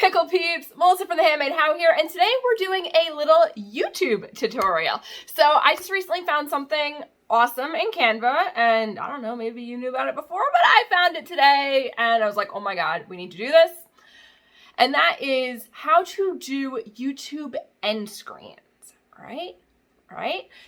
Pickle Peeps, Melissa from the Handmade How here, and today we're doing a little YouTube tutorial. So I just recently found something awesome in Canva, and I don't know, maybe you knew about it before, but I found it today, and I was like, oh my god, we need to do this. And that is how to do YouTube end screens, right?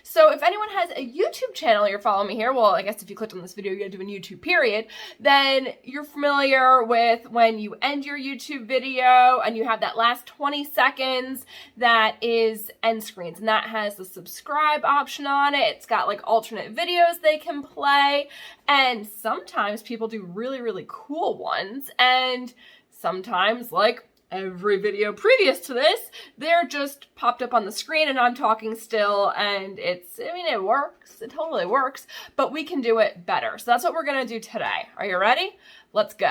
So if anyone has a YouTube channel, you're following me here, well, I guess if you clicked on this video, you're doing YouTube period, then you're familiar with when you end your YouTube video and you have that last 20 seconds that is end screens, and that has the subscribe option on it. It's got like alternate videos they can play, and sometimes people do really, really cool ones, and sometimes, like every video previous to this, they're just popped up on the screen and I'm talking still, and it works. It totally works, but we can do it better. So that's what we're gonna do today. Are you ready? Let's go.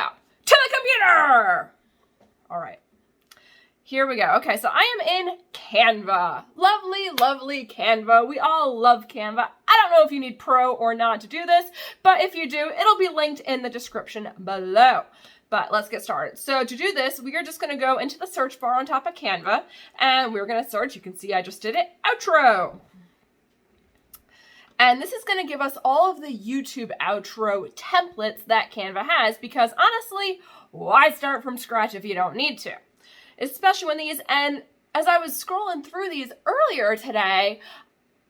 To the computer! All right, here we go. Okay, so I am in Canva. Lovely, lovely Canva. We all love Canva. I don't know if you need Pro or not to do this, but if you do, it'll be linked in the description below. But let's get started. So to do this, we are just going to go into the search bar on top of Canva, and we're going to search, you can see I just did it, outro. And this is going to give us all of the YouTube outro templates that Canva has, because honestly, why start from scratch if you don't need to? Especially when these, and as I was scrolling through these earlier today,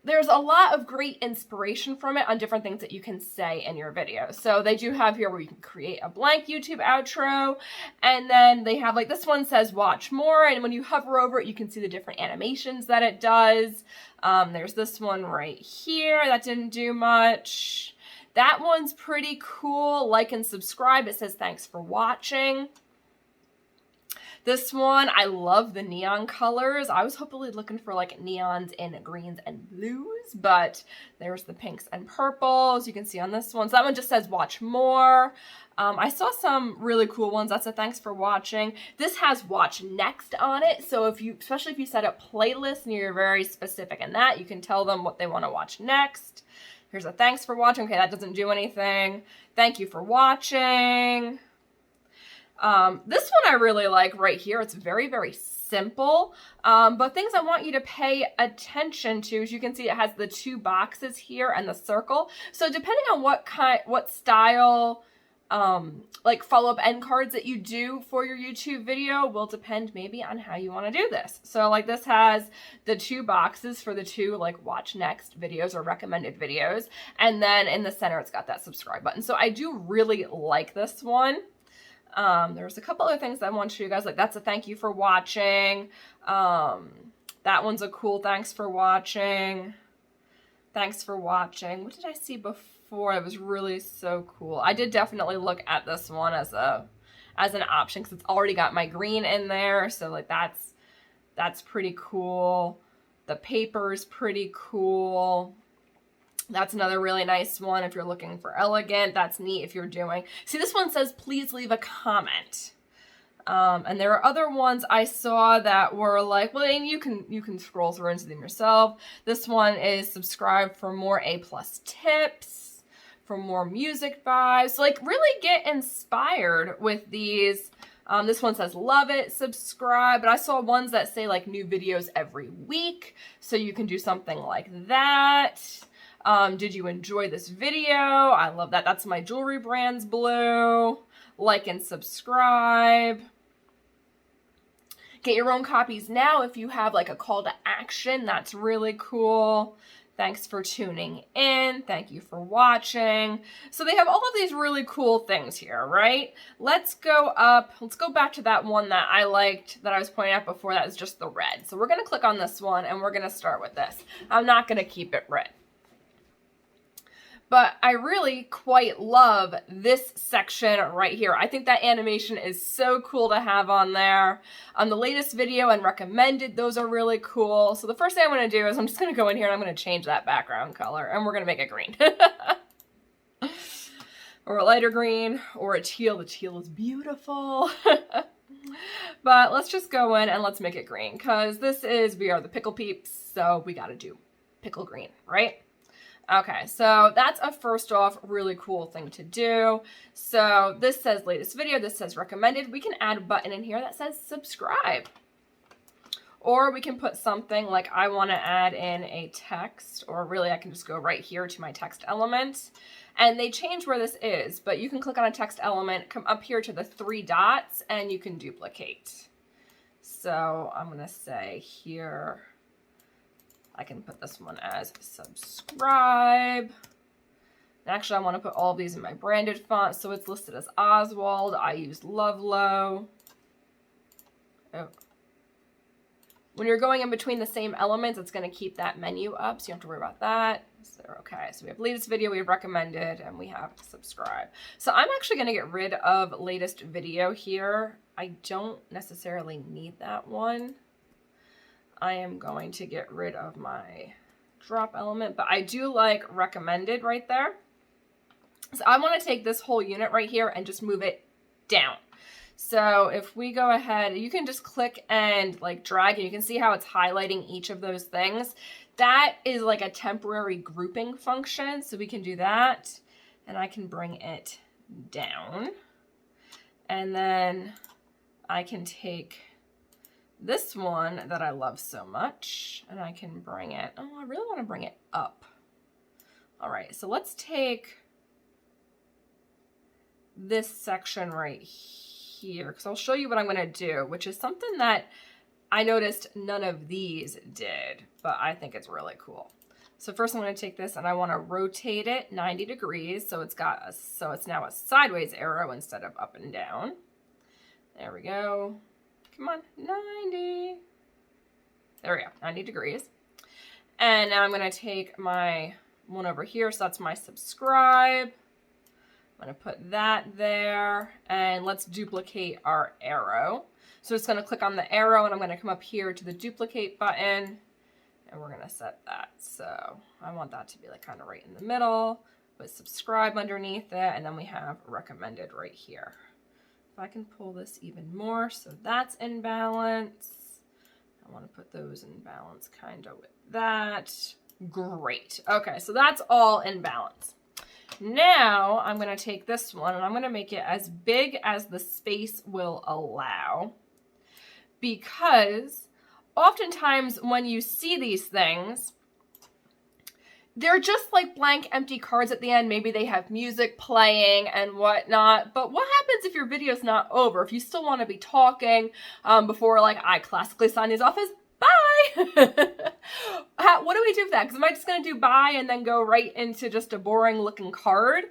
there's a lot of great inspiration from it on different things that you can say in your video. So they do have here where you can create a blank YouTube outro, and then they have, like, this one says watch more, and when you hover over it, you can see the different animations that it does. There's this one right here that didn't do much. That one's pretty cool. Like and subscribe. It says thanks for watching. This one, I love the neon colors. I was hopefully looking for like neons in greens and blues, but there's the pinks and purples you can see on this one. So that one just says watch more. I saw some really cool ones. That's a thanks for watching. This has watch next on it. So if you, especially if you set up playlists and you're very specific in that, you can tell them what they want to watch next. Here's a thanks for watching. Okay, that doesn't do anything. Thank you for watching. This one I really like right here. It's very, very simple, but things I want you to pay attention to, as you can see, it has the two boxes here and the circle. So depending on what style, like follow-up end cards that you do for your YouTube video will depend maybe on how you want to do this. So like this has the two boxes for the two like watch next videos or recommended videos, and then in the center it's got that subscribe button. So I do really like this one. There's a couple other things that I want to show you guys, like that's a thank you for watching. That one's a cool thanks for watching. Thanks for watching. What did I see before? It was really so cool. I did definitely look at this one as an option because it's already got my green in there. So like that's pretty cool. The paper's pretty cool. That's another really nice one if you're looking for elegant. That's neat if you're doing. See, this one says, please leave a comment. And there are other ones I saw that were like, well, and you can scroll through and see them yourself. This one is subscribe for more A+ tips, for more music vibes. So like really get inspired with these. This one says love it, subscribe, but I saw ones that say like new videos every week. So you can do something like that. Did you enjoy this video? I love that. That's my jewelry brand's blue. Like and subscribe. Get your own copies now if you have like a call to action. That's really cool. Thanks for tuning in. Thank you for watching. So they have all of these really cool things here, right? Let's go up. Let's go back to that one that I liked that I was pointing out before. That was just the red. So we're going to click on this one and we're going to start with this. I'm not going to keep it red. But I really quite love this section right here. I think that animation is so cool to have on there. The latest video and recommended, those are really cool. So the first thing I'm going to do is I'm just going to go in here and I'm going to change that background color, and we're going to make it green. Or a lighter green, or a teal. The teal is beautiful. But let's just go in and let's make it green, because we are the Pickle Peeps, so we got to do pickle green, right? Okay, so that's a first off really cool thing to do. So this says latest video, this says recommended. We can add a button in here that says subscribe. Or we can put something like I want to add in a text, or really I can just go right here to my text element. And they change where this is, but you can click on a text element, come up here to the 3 dots, and you can duplicate. So I'm going to say here, I can put this one as subscribe. And actually, I want to put all of these in my branded font, so it's listed as Oswald. I use Lovelo. Oh. When you're going in between the same elements, it's going to keep that menu up, so you don't have to worry about that. So, okay, so we have latest video, we have recommended, and we have subscribe. So I'm actually going to get rid of latest video here. I don't necessarily need that one. I am going to get rid of my drop element, but I do like recommended right there. So I want to take this whole unit right here and just move it down. So if we go ahead, you can just click and like drag, and you can see how it's highlighting each of those things. That is like a temporary grouping function. So we can do that, and I can bring it down. And then I can take this one that I love so much, and I can bring it, oh, I really want to bring it up. All right, so let's take this section right here, because I'll show you what I'm going to do, which is something that I noticed none of these did, but I think it's really cool. So first I'm going to take this and I want to rotate it 90 degrees, so it's now a sideways arrow instead of up and down. There we go. Come on, 90. There we go, 90 degrees. And now I'm going to take my one over here, so that's my subscribe. I'm going to put that there, and let's duplicate our arrow. So it's going to click on the arrow, and I'm going to come up here to the duplicate button, and we're going to set that. So I want that to be like kind of right in the middle, with subscribe underneath it, and then we have recommended right here. If I can pull this even more, so that's in balance. I want to put those in balance kind of with that. Great. Okay, so that's all in balance. Now I'm going to take this one and I'm going to make it as big as the space will allow, because oftentimes when you see these things, they're just like blank empty cards at the end. Maybe they have music playing and whatnot, but what happens if your video's not over? If you still want to be talking before, like I classically sign these off as bye. What do we do with that? Because am I just going to do bye and then go right into just a boring looking card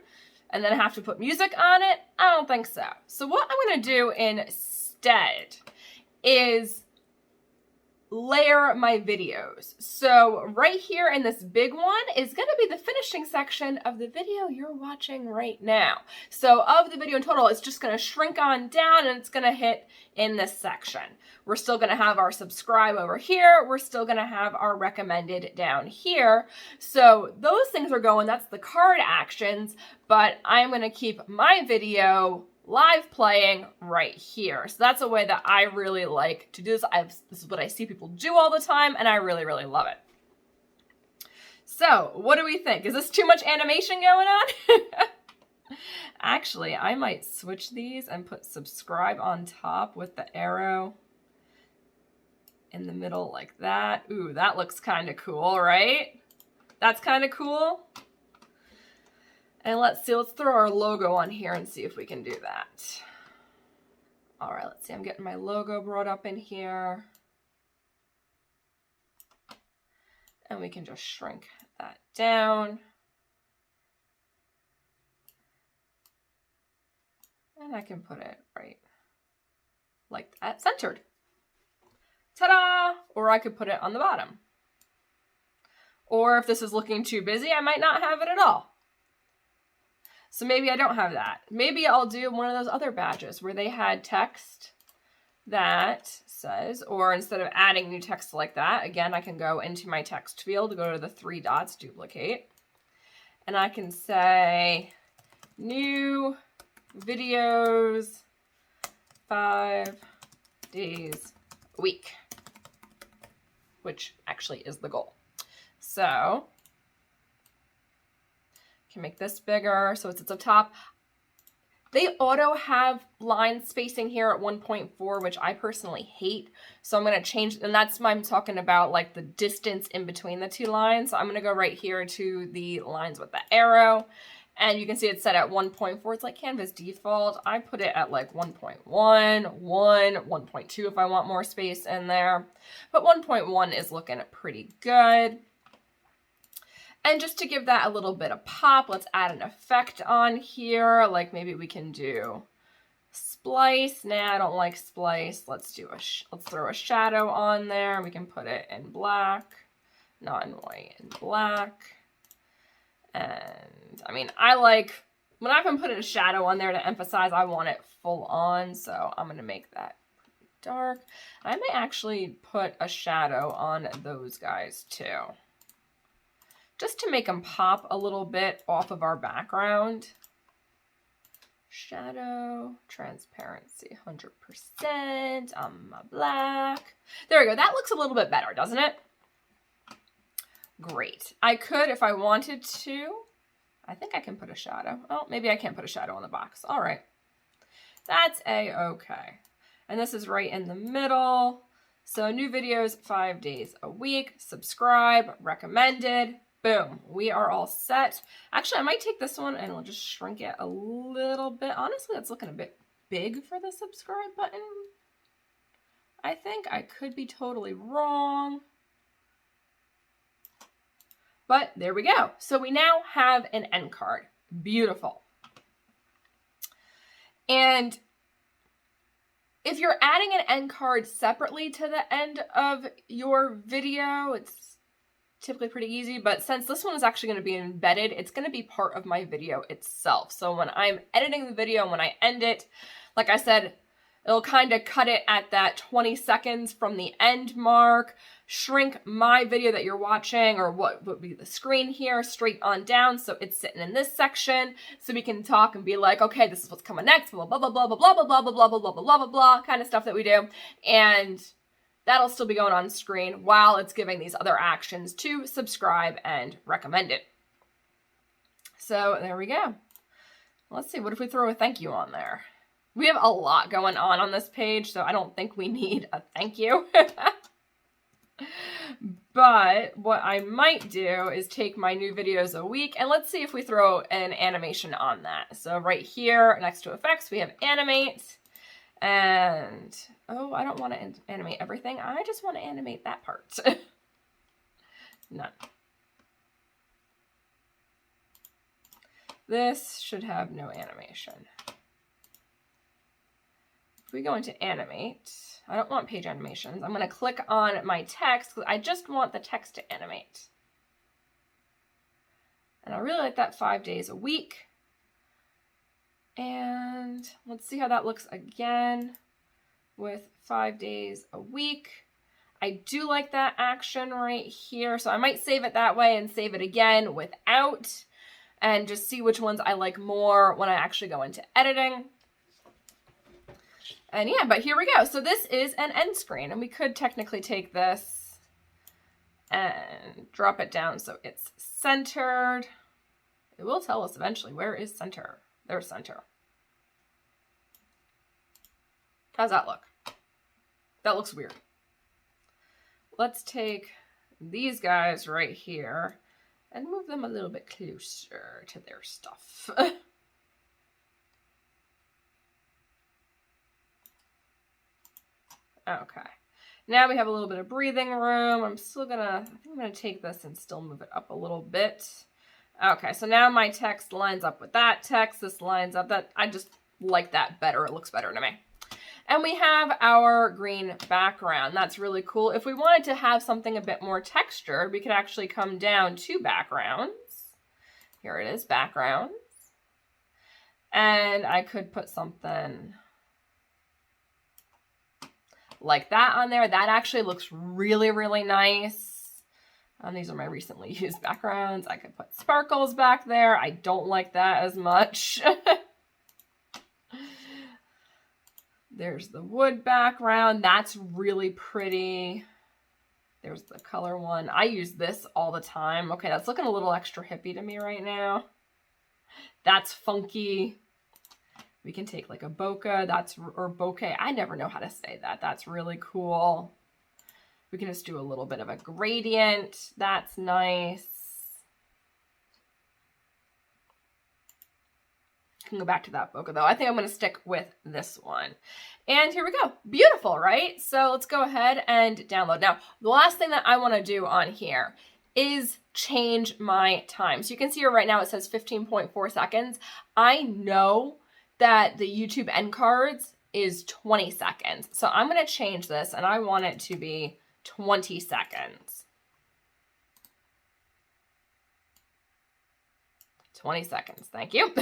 and then have to put music on it? I don't think so. So what I'm going to do instead is layer my videos. So right here in this big one is going to be the finishing section of the video you're watching right now. So of the video in total, it's just going to shrink on down and it's going to hit in this section. We're still going to have our subscribe over here. We're still going to have our recommended down here. So those things are going, that's the card actions, but I'm going to keep my video live playing right here. So that's a way that I really like to do this. This is what I see people do all the time, and I really, really love it. So what do we think? Is this too much animation going on? Actually, I might switch these and put subscribe on top with the arrow in the middle like that. Ooh, that looks kind of cool, right? That's kind of cool. And let's see, let's throw our logo on here and see if we can do that. All right, let's see, I'm getting my logo brought up in here. And we can just shrink that down. And I can put it right like that, centered. Ta-da! Or I could put it on the bottom. Or if this is looking too busy, I might not have it at all. So maybe I don't have that. Maybe I'll do one of those other badges where they had text that says, or instead of adding new text like that, again, I can go into my text field, go to the 3 dots, duplicate, and I can say new videos 5 days a week, which actually is the goal. So Can make this bigger so it's at the top. They auto have line spacing here at 1.4, which I personally hate. So I'm going to change, and that's why I'm talking about like the distance in between the two lines. So I'm going to go right here to the lines with the arrow. And you can see it's set at 1.4. It's like Canva's default. I put it at like 1.1, 1.2 if I want more space in there. But 1.1 is looking pretty good. And just to give that a little bit of pop, let's add an effect on here. Like maybe we can do splice. Nah, I don't like splice. Let's do let's throw a shadow on there. We can put it in black, not in white, in black. And I mean, I like, when I've been putting a shadow on there to emphasize, I want it full on. So I'm going to make that dark. I may actually put a shadow on those guys too, just to make them pop a little bit off of our background. Shadow, transparency, 100% on my black. There we go. That looks a little bit better, doesn't it? Great. I could, if I wanted to, I think I can put a shadow. Oh, maybe I can't put a shadow on the box. All right. That's a-okay. And this is right in the middle. So new videos 5 days a week. Subscribe, recommended. Boom, we are all set. Actually, I might take this one and we'll just shrink it a little bit. Honestly, that's looking a bit big for the subscribe button. I think I could be totally wrong. But there we go. So we now have an end card. Beautiful. And if you're adding an end card separately to the end of your video, it's typically pretty easy, but since this one is actually going to be embedded, it's going to be part of my video itself. So when I'm editing the video and when I end it, like I said, it'll kind of cut it at that 20 seconds from the end mark, shrink my video that you're watching, or what would be the screen here, straight on down, so it's sitting in this section, so we can talk and be like, okay, this is what's coming next, blah, blah, blah, blah, blah, blah, blah, blah, blah, blah, blah, blah, blah, blah, blah, kind of stuff that we do, and that'll still be going on screen while it's giving these other actions to subscribe and recommend it. So there we go. Let's see, what if we throw a thank you on there? We have a lot going on this page, so I don't think we need a thank you. But what I might do is take my new videos a week, and let's see if we throw an animation on that. So right here next to effects, we have animate. And, oh, I don't want to animate everything. I just want to animate that part. None. This should have no animation. If we go into animate, I don't want page animations. I'm going to click on my text because I just want the text to animate. And I really like that 5 days a week. And let's see how that looks again with 5 days a week. I do like that action right here. So I might save it that way and save it again without, and just see which ones I like more when I actually go into editing. And yeah, but here we go. So this is an end screen, and we could technically take this and drop it down so it's centered. It will tell us eventually where is center. There's center. How's that look? That looks weird. Let's take these guys right here and move them a little bit closer to their stuff. Okay. Now we have a little bit of breathing room. I think I'm gonna take this and still move it up a little bit. Okay, so now my text lines up with that text. This lines up. That I just like that better. It looks better to me. And we have our green background. That's really cool. If we wanted to have something a bit more textured, we could actually come down to backgrounds. Here it is, backgrounds. And I could put something like that on there. That actually looks really, really nice. These are my recently used backgrounds. I could put sparkles back there. I don't like that as much. There's the wood background. That's really pretty. There's the color one. I use this all the time. Okay, that's looking a little extra hippie to me right now. That's funky. We can take like a bokeh, or bokeh. I never know how to say that. That's really cool. We can just do a little bit of a gradient. That's nice. I can go back to that bokeh though. I think I'm going to stick with this one. And here we go. Beautiful, right? So let's go ahead and download. Now, the last thing that I want to do on here is change my time. So you can see here right now it says 15.4 seconds. I know that the YouTube end cards is 20 seconds. So I'm going to change this and I want it to be 20 seconds. 20 seconds. Thank you.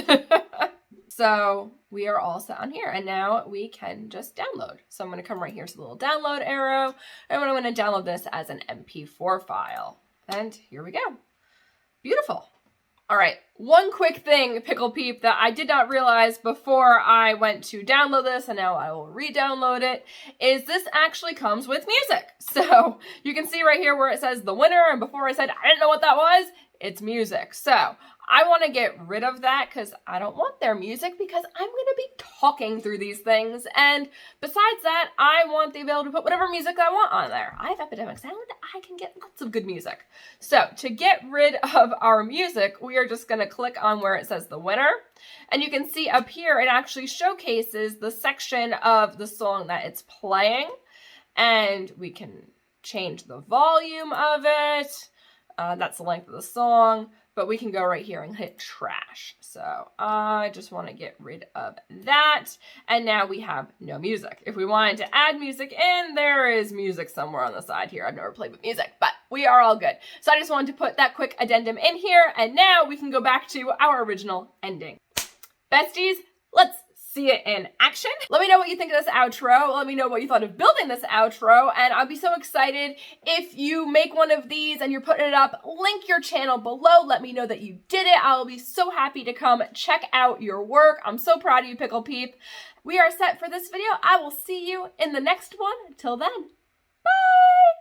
So we are all set on here and now we can just download. So I'm going to come right here to the little download arrow and I'm going to download this as an MP4 file. And here we go. Beautiful. All right, one quick thing, Pickle Peep, that I did not realize before I went to download this, and now I will re-download it, is this actually comes with music. So you can see right here where it says the winner, and before I said I didn't know what that was, it's music. So I want to get rid of that because I don't want their music because I'm going to be talking through these things. And besides that, I want the ability to put whatever music I want on there. I have Epidemic Sound. I can get lots of good music. So to get rid of our music, we are just going to click on where it says the winner. And you can see up here, it actually showcases the section of the song that it's playing. And we can change the volume of it. That's the length of the song. But we can go right here and hit trash. So I just want to get rid of that. And now we have no music. If we wanted to add music in, there is music somewhere on the side here. I've never played with music, but we are all good. So I just wanted to put that quick addendum in here. And now we can go back to our original ending. Besties, let's see it in action. Let me know what you think of this outro. Let me know what you thought of building this outro. And I'll be so excited if you make one of these and you're putting it up. Link your channel below. Let me know that you did it. I'll be so happy to come check out your work. I'm so proud of you, Pickle Peep. We are set for this video. I will see you in the next one. Until then.